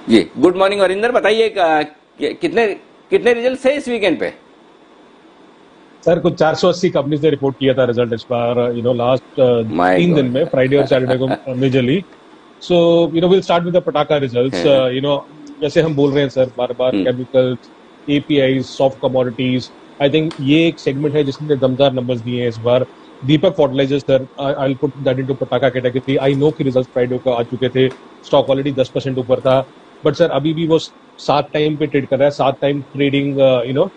जी, good morning Varinder, बताइए कितने कितने रिजल्ट है इस वीकेंड पे? सर कुछ 480 कंपनीज ने रिपोर्ट किया था रिजल्ट इस बार, लास्ट माय 3 दिन गॉड। में, फ्राइडे और सैटरडे को majorly. So will start with the पटाखा रिजल्ट्स। जैसे हम बोल रहे हैं sir bar bar, hmm. Chemicals, API, soft commodities, I think ये एक सेगमेंट है जिसने दमदार नंबर्स दिए हैं इस बार। Deepak fertilisers sir, I will put that into patakha category. I know कि रिजल्ट फ्राइडे को आ चुके थे, स्टॉक ऑलरेडी 10% ऊपर था, बट सर अभी भी वो 7 टाइम पे ट्रेड कर रहा है, 7 टाइम ट्रेडिंग,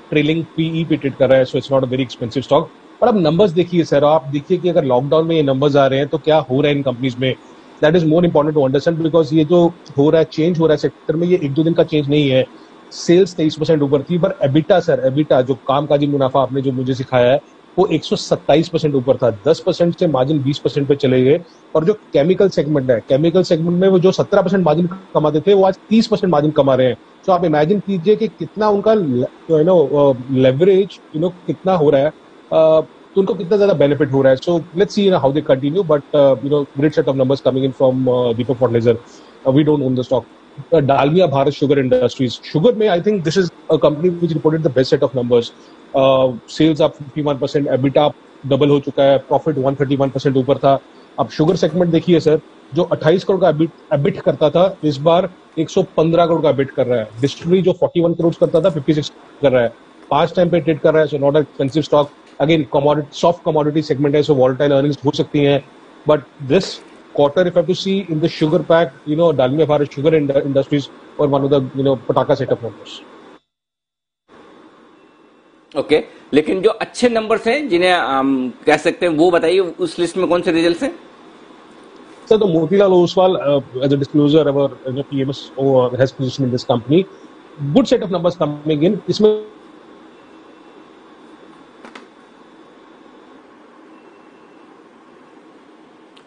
ट्रेलिंग पीई पे ट्रेड कर रहा है। So it's not a very expensive stock. पर अब नंबर्स देखिए सर, आप देखिए कि अगर लॉकडाउन में ये नंबर्स आ रहे हैं तो क्या हो रहा है इन कंपनीज में। That is more important to understand, because ये जो हो रहा है, चेंज हो रहा है सेक्टर में, ये 1-2 दिन का चेंज नहीं है। सेल्स 23% ऊपर थी, पर एबिटा सर, एबिटा जो कामकाजी मुनाफा आपने जो मुझे सिखाया है, वो 127% ऊपर था। 10% से मार्जिन 20% पे चले गए। और जो केमिकल सेगमेंट है, केमिकल सेगमेंट में वो जो 17% मार्जिन कमाते थे, वो आज 30% मार्जिन कमा रहे हैं। तो आप इमेजिन कीजिए कि कितना उनका लेवरेज कितना हो रहा है, तो उनको कितना ज्यादा बेनिफिट हो रहा है। So let's see how they continue, but great set of numbers coming in from Deepak fertiliser. We don't own the stock. Dalmia Bharat sugar industries, sugar में I think this is a company which reported the best set of numbers. Sales आप 51%, EBITDA double हो चुका है, profit 131% ऊपर था। अब sugar segment देखिए sir, जो 28 करोड़ का एबिट करता था, इस बार 115 करोड़ का एबिट कर रहा है। डिस्टिलरी जो 41 करोड़ करता था, 56 कर रहा है। 5 टाइम पे ट्रेड कर रहा है। So not expensive stock. Again commodity, soft commodity segment है, सो वॉलेटाइल अर्निंग्स हो सकती हैं। But this quarter, if I have to see in the sugar pack, Dalmia Bharat Sugar Industries or one of the, Pataka set of numbers. Okay, लेकिन जो अच्छे numbers हैं जिन्हें हम कह सकते हैं वो बताइए, उस लिस्ट में कौन से रिजल्ट्स हैं? So the Motilal Oswal, as a disclosure, our PMS has position in this company. Good set of numbers coming in. इसमें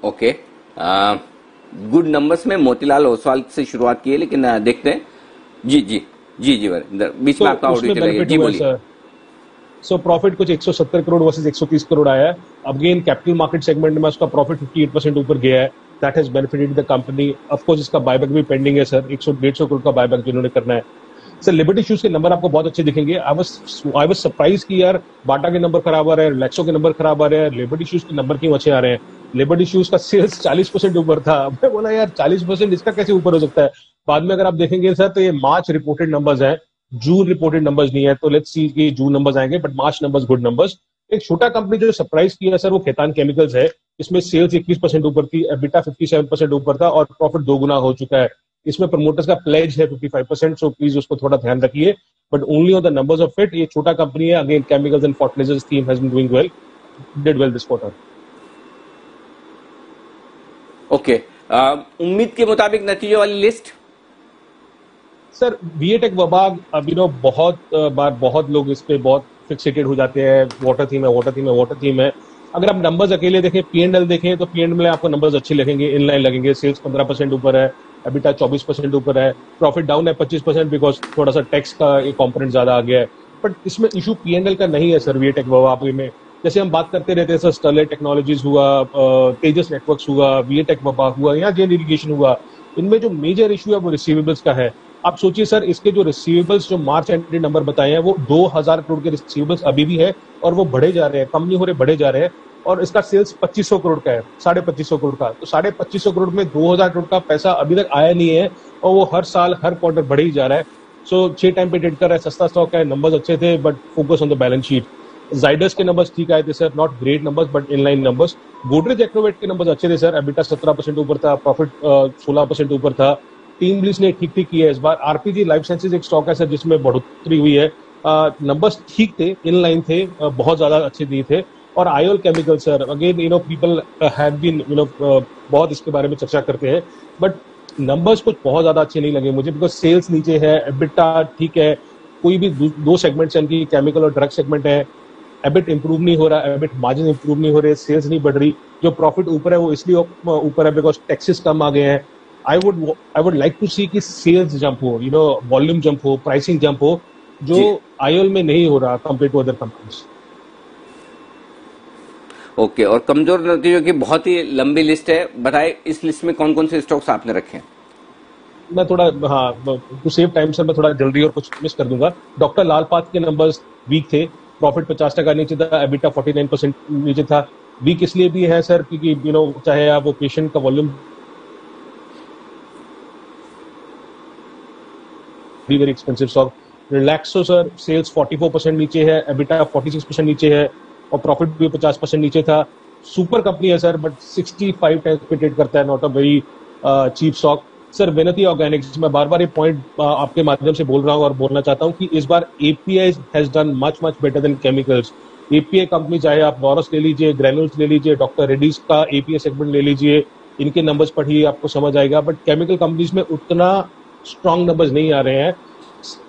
ओके, गुड नंबर्स में मोतीलाल ओसवाल से शुरुआत की है, लेकिन देखते हैं। जी जी जी जी वरिंदर, बीच में आपका ऑडियो उसमें चला गया, बेनिफिट जी हुआ है बोलिए। सर। सो प्रॉफिट कुछ 170 करोड़ वर्सेस 130 करोड़ आया है। अगेन कैपिटल मार्केट सेगमेंट में उसका प्रॉफिट 58% ऊपर गया है। That has benefited the company. Of course इसका बायबैक भी पेंडिंग है सर, 100-150 करोड़ का बायबैक जिन्होंने करना है। सर लिबर्टी शूज के नंबर आपको बहुत अच्छे दिखेंगे। आई वाज सरप्राइज कि यार बाटा के नंबर खराब आ रहे हैं, रिलैक्सो के नंबर खराब आ रहे हैं, लिबर्टी शूज के नंबर क्यों अच्छे आ रहे हैं। लिबर्टी शूज का सेल्स 40% ऊपर था। मैं बोला यार 40% इसका कैसे ऊपर हो सकता है। बाद में अगर आप देखेंगे सर, तो ये मार्च रिपोर्टेड नंबर्स हैं, जून रिपोर्टेड नंबर्स नहीं है। तो लेट्स सी कि जून नंबर्स आएंगे, but March numbers good numbers. एक छोटा कंपनी जो सरप्राइज किया सर, वो खेतान केमिकल्स है। इसमें सेल्स 21% ऊपर थी, एबिटा 57% ऊपर था, और प्रॉफिट 2 गुना हो चुका है। इसमें प्रमोटर्स का प्लेज है 55%, सो प्लीज उसको थोड़ा ध्यान रखिए, but only on the numbers of it. ये छोटा कंपनी है। Again chemicals and fertilisers theme has been doing well, did well this quarter. Okay, उम्मीद के मुताबिक नतीजों वाली लिस्ट। सर वीएटेक वबाग, अब बहुत बार बहुत लोग इस पे बहुत फिक्सेटेड हो जाते हैं, वाटर थीम है, वाटर थीम है, वाटर थीम है। अगर आप नंबर्स अकेले देखें, पीएनएल देखें, तो पीएनएल में आपको नंबर्स अच्छे लगेंगे, इनलाइन लगेंगे। सेल्स 15% ऊपर है, एबिटा 24% ऊपर है, प्रॉफिट डाउन है 25%, बिकॉज थोड़ा सा टैक्स का एक कॉम्पोनेंट ज्यादा आ गया है। बट इसमें इशू पीएनएल का नहीं है सर, वीएटेक वबाग में। जैसे हम बात करते रहते हैं सर, स्टरलाइट टेक्नोलॉजीज हुआ, तेजस नेटवर्क्स हुआ, वीएटेक वबाग हुआ, या जेन इरिगेशन हुआ, इनमें जो मेजर इशू है वो रिसीवेबल्स का है। आप सोचिए सर, इसके जो रिसीवेबल्स जो मार्च एंडेड नंबर बताए हैं, वो 2000 करोड़ के रिसीवेबल्स अभी भी है, और वो बढ़े जा रहे हैं, कम नहीं हो रहे, बढ़े जा रहे हैं। और इसका सेल्स 2500 करोड़ का है, 2550 करोड़ का। तो 2550 करोड़ में 2000 करोड़ का पैसा अभी तक आया नहीं है, और वो हर साल हर क्वार्टर बढ़े ही जा रहा है। सो 6 टाइम पे ट्रेड कर रहा है, सस्ता स्टॉक है, नंबर्स अच्छे थे, but focus on the balance sheet. Zydus के नंबर्स ठीक आए थे sir, not great numbers, but inline numbers. Godrej Agrovet के नंबर्स अच्छे थे सर, एबिटा 17% ऊपर था, प्रॉफिट 16% ऊपर था। टीम लीज ने ठीक ठीक किया है इस बार। आरपीजी लाइफ साइंसेज एक स्टॉक है सर, जिसमें बढ़ोतरी हुई है। नंबर्स ठीक थे, इन लाइन थे, बहुत ज्यादा अच्छे दिए थे। और IOL chemical sir, again people have been बहुत इसके बारे में चर्चा करते हैं, बट नंबर्स कुछ बहुत ज्यादा अच्छे नहीं लगे मुझे, बिकॉज सेल्स नीचे है, एबिटा ठीक है। कोई भी दो सेगमेंट्स हैं, केमिकल और ड्रग सेगमेंट है, एबिट इंप्रूव नहीं हो रहा, एबिट मार्जिन इंप्रूव नहीं हो रहे, सेल्स नहीं बढ़ रही। जो प्रॉफिट ऊपर है वो इसलिए ऊपर है बिकॉज टैक्सेस कम आ गए हैं। I would like to see कि सेल्स जंप हो, वॉल्यूम जंप हो, प्राइसिंग जंप हो, जो जी, आईओएल में नहीं हो रहा compare to other companies. Okay, और कमजोर नतीजों की बहुत ही लंबी लिस्ट है, बताए इस लिस्ट में कौन कौन से स्टॉक्स आपने रखे हैं? मैं थोड़ा, हाँ, टू सेव टाइम सर मैं थोड़ा जल्दी और कुछ मिस कर दूंगा। डॉक्टर लाल पाथ के नंबर्स वीक थे, प्रॉफिट 50% नीचे था, एबिटा 49% नीचे था। वीक इसलिए भी है सर क्योंकि चाहे आप वो पेशेंट का volume very expensive stock. Relaxo sir sales 44% नीचे है, एबिटा 46% नीचे है और प्रॉफिट भी 50% नीचे था। सुपर कंपनी है सर, बट 65 टाइम्स पे ट्रेड करता है, not a very cheap stock. Sir Vinati Organics, मैं बार बार ये पॉइंट आपके माध्यम से बोल रहा हूँ और बोलना चाहता हूँ कि इस बार API has done much much better than chemicals. API company चाहे आप लॉरस ले लीजिए, ग्रेन्यूल्स ले लीजिए, डॉक्टर रेड्डीज का एपीआई सेगमेंट ले लीजिए, इनके नंबर्स पढ़िए आपको समझ आएगा। बट केमिकल कंपनीज में उतना स्ट्रॉन्ग नंबर्स नहीं आ रहे हैं।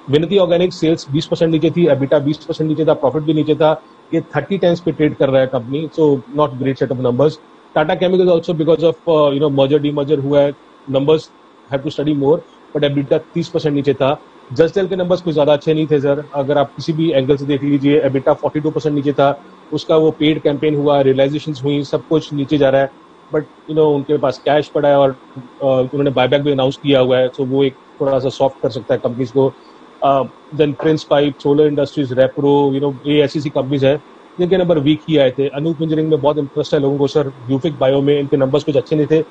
विनती ऑर्गेनिक सेल्स 20% नीचे थी, एबिटा 20% नीचे था, प्रॉफिट भी नीचे था। ये 30 टाइम्स पे ट्रेड कर रहा है company, so not great set of numbers. Tata chemicals also because of merger demerger हुआ है, numbers have to study more, but EBITDA 30% नीचे था। जस्टेल के नंबर्स कुछ ज्यादा अच्छे नहीं थे सर, अगर आप किसी भी एंगल से देख लीजिए। एबिटा 42% नीचे था, उसका वो पेड कैंपेन हुआ, रियलाइजेशन हुई, सब कुछ नीचे जा रहा है। बट उनके पास कैश पड़ा है और उन्होंने बायबैक भी अनाउंस किया हुआ है, सो वो एक थोड़ा सा सॉफ्ट कर सकता है कंपनीज को। देन प्रिंस पाइप, सोलर इंडस्ट्रीज, रेप्रो, ये ऐसी सी कंपनीज है जिनके नंबर वीक ही आए थे। अनूप इंजीनियरिंग में बहुत इंटरेस्ट है लोगों को सर, ग्यूफिक बायो में इनके नंबर्स कुछ अच्छे नहीं थे।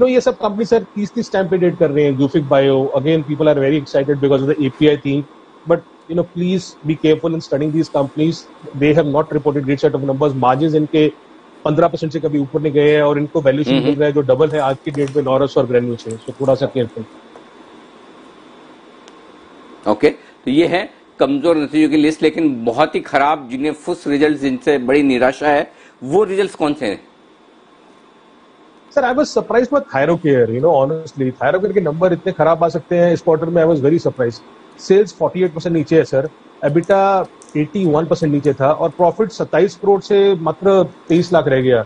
ये सब कंपनी सर 30 टाइम पे डेट कर रहे हैं। Gufic bio again, people are very excited because of the API theme, but please be careful in studying these companies. They have not reported great set of numbers. Margin इनके 15% से कभी ऊपर नहीं गए हैं और इनको वैल्यूएशन मिल रहा है जो डबल है आज की डेट में लॉरस और ग्रेन्यूल से, तो थोड़ा सा केयरफुल। ओके, तो ये है कमजोर नतीजों की लिस्ट, लेकिन बहुत ही खराब, जिन्हें फुस रिजल्ट, जिनसे बड़ी निराशा है, वो रिजल्ट्स कौन से हैं? Sir I was surprise with Thyrocare, honestly Thyrocare के नंबर इतने खराब आ सकते हैं इस क्वार्टर में, I was very surprise. Sales 48% नीचे है सर, एबिटा 81% नीचे था और प्रॉफिट 27 करोड़ से मात्र 23 लाख रह गया।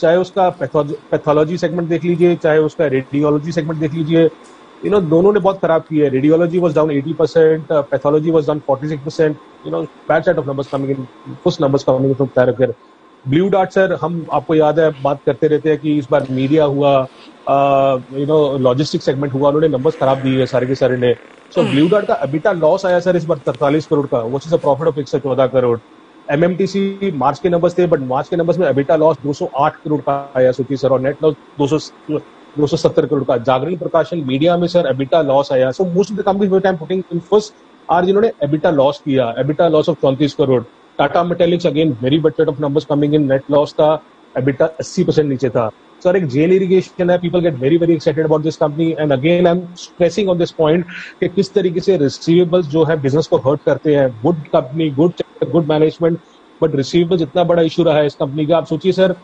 चाहे उसका पैथोलॉजी सेगमेंट देख लीजिए, चाहे उसका रेडियोलॉजी सेगमेंट देख लीजिए, दोनों ने बहुत खराब की है। Radiology was down 80%, pathology was down 46%, bad set of numbers coming in, कुछ numbers coming in from Thyrocare. Blue Dart sir, हम आपको याद है बात करते रहते हैं कि इस बार मीडिया हुआ, लॉजिस्टिक सेगमेंट हुआ, उन्होंने नंबर्स खराब दिए सारे के सारे ने। सो ब्लू डार्ट का एबिटा लॉस आया सर इस बार 43 करोड़ का, वो is a profit of 114 crore. MMTC March के नंबर्स थे, बट मार्च के नंबर्स में एबिटा लॉस 208 करोड़ का आया सोचिए सर, और नेट लॉस 270 करोड़ का। जागरण प्रकाशन मीडिया में सर एबिटा लॉस आया। So most of the companies which I am putting in first are जिन्होंने एबिटा लॉस किया, EBITDA loss of 34 crore. Tata Metaliks again very bad set of numbers coming in, net loss था, EBITDA 80% नीचे था। Sir एक जेल irrigation है, people get very very excited about this company, and again I am stressing on this point कि किस तरीके से रिसीवेबल्स जो है बिजनेस को हर्ट करते हैं। Good company, good management, but receivables इतना बड़ा इशू रहा है इस कंपनी का। आप सोचिए सर,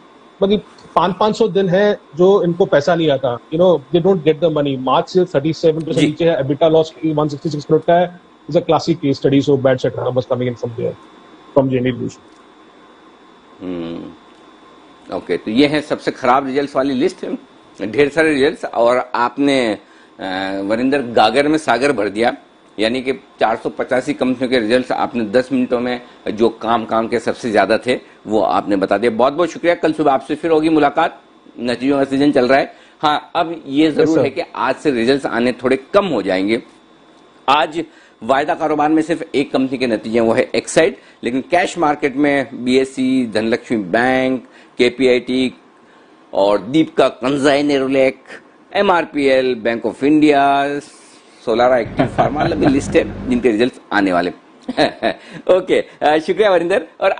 मतलब 500 दिन है जो इनको पैसा नहीं आता, they don't get the money. March से 37% नीचे है, एबिटा लॉस 166 करोड़ का है। Is a classic case study, so bad set numbers coming in from there, from JNU. Okay, तो ये है सबसे खराब रिजल्ट्स वाली लिस्ट है, ढेर सारे रिजल्ट्स, और आपने वरिंदर गागर में सागर भर दिया, यानी कि 485 कंपनियों के रिजल्ट्स आपने 10 मिनटों में जो काम के सबसे ज्यादा थे वो आपने बता दिया। बहुत बहुत शुक्रिया। कल सुबह आपसे फिर होगी मुलाकात, नतीजों का सीजन चल रहा है। हाँ, अब ये जरूर है कि आज से रिजल्ट्स आने थोड़े कम हो जाएंगे। आज वायदा कारोबार में सिर्फ एक कंपनी के नतीजे, वो है एक्साइड, लेकिन कैश मार्केट में बीएसई, धनलक्ष्मी बैंक, केपीआईटी और दीपिका Kansai Nerolac, MRPL, Bank of India, Solara Active Pharma, लंबी लिस्ट है जिनके रिजल्ट्स आने वाले। ओके, शुक्रिया वरिंदर। और